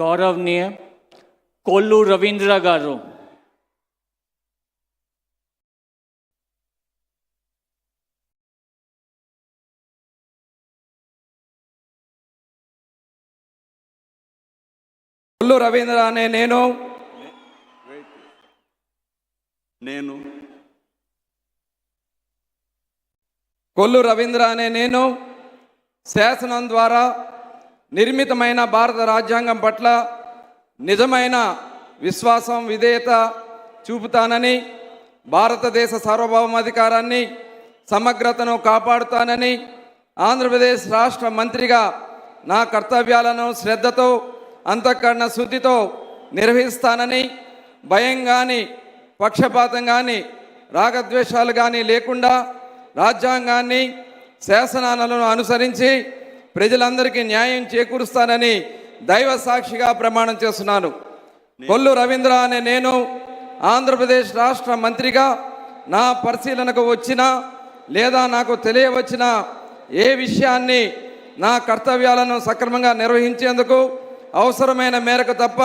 గౌరవనీయ కొల్లు రవీంద్ర గారు. కొల్లు రవీంద్ర అనే నేను కొల్లు రవీంద్ర అనే నేను శాసనం ద్వారా నిర్మితమైన భారత రాజ్యాంగం పట్ల నిజమైన విశ్వాసం విధేయత చూపుతానని, భారతదేశ సార్వభౌమాధికారాన్ని సమగ్రతను కాపాడుతానని, ఆంధ్రప్రదేశ్ రాష్ట్ర మంత్రిగా నా కర్తవ్యాలను శ్రద్ధతో అంతఃకరణ శుద్ధితో నిర్వహిస్తానని, భయం కానీ పక్షపాతం కానీ రాగద్వేషాలు కానీ లేకుండా రాజ్యాంగాన్ని శాసనాలను అనుసరించి ప్రజలందరికీ న్యాయం చేకూరుస్తానని దైవ సాక్షిగా ప్రమాణం చేస్తున్నాను. కొల్లు రవీంద్ర అనే నేను ఆంధ్రప్రదేశ్ రాష్ట్ర మంత్రిగా నా పరిశీలనకు వచ్చిన లేదా నాకు తెలియవచ్చిన ఏ విషయాన్ని నా కర్తవ్యాలను సక్రమంగా నిర్వహించేందుకు అవసరమైన మేరకు తప్ప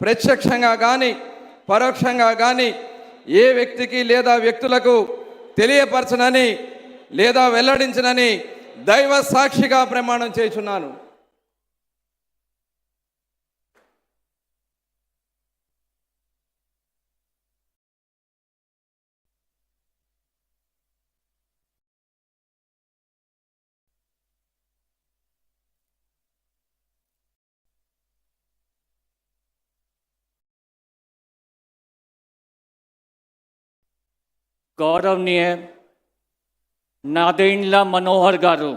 ప్రత్యక్షంగా కానీ పరోక్షంగా కానీ ఏ వ్యక్తికి లేదా వ్యక్తులకు తెలియపరచనని లేదా వెల్లడించనని దైవ సాక్షిగా ప్రమాణం చేస్తున్నాను. గౌరవనీయ నాదెండ్ల మనోహర్ గారు.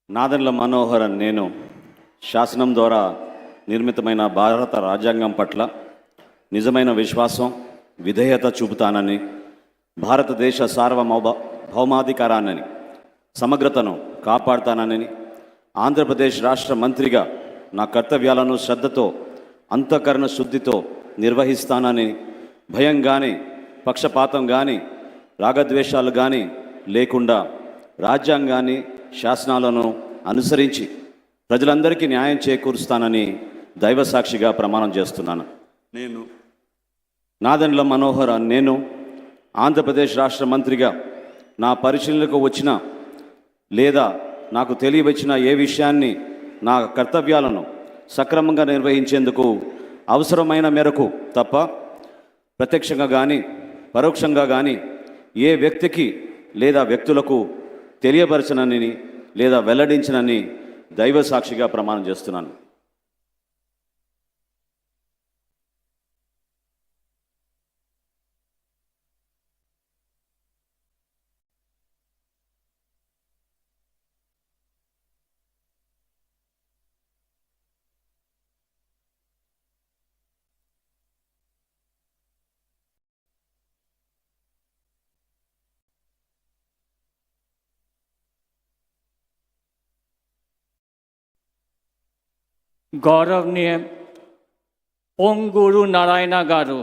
నాదెండ్ల మనోహర్ నేను శాసనం ద్వారా నిర్మితమైన భారత రాజ్యాంగం పట్ల నిజమైన విశ్వాసం విధేయత చూపుతానని, భారతదేశ సార్వభౌమాధికారాన్ని సమగ్రతను కాపాడుతానని, ఆంధ్రప్రదేశ్ రాష్ట్ర మంత్రిగా నా కర్తవ్యాలను శ్రద్ధతో అంతఃకరణ శుద్ధితో నిర్వహిస్తానని, భయం కానీ పక్షపాతం కానీ రాగద్వేషాలు కానీ లేకుండా రాజ్యాంగాన్ని శాసనాలను అనుసరించి ప్రజలందరికీ న్యాయం చేకూరుస్తానని దైవ సాక్షిగా ప్రమాణం చేస్తున్నాను. నాదెండ్ల మనోహర్ నేను ఆంధ్రప్రదేశ్ రాష్ట్ర మంత్రిగా నా పరిశీలనకు వచ్చిన లేదా నాకు తెలియవచ్చిన ఏ విషయాన్ని నా కర్తవ్యాలను సక్రమంగా నిర్వహించేందుకు అవసరమైన మేరకు తప్ప ప్రత్యక్షంగా కానీ పరోక్షంగా కానీ ఏ వ్యక్తికి లేదా వ్యక్తులకు తెలియపరచనని లేదా వెల్లడించనని దైవ సాక్షిగా ప్రమాణం చేస్తున్నాను. గౌరవనీయ పొంగూరు నారాయణ గారు.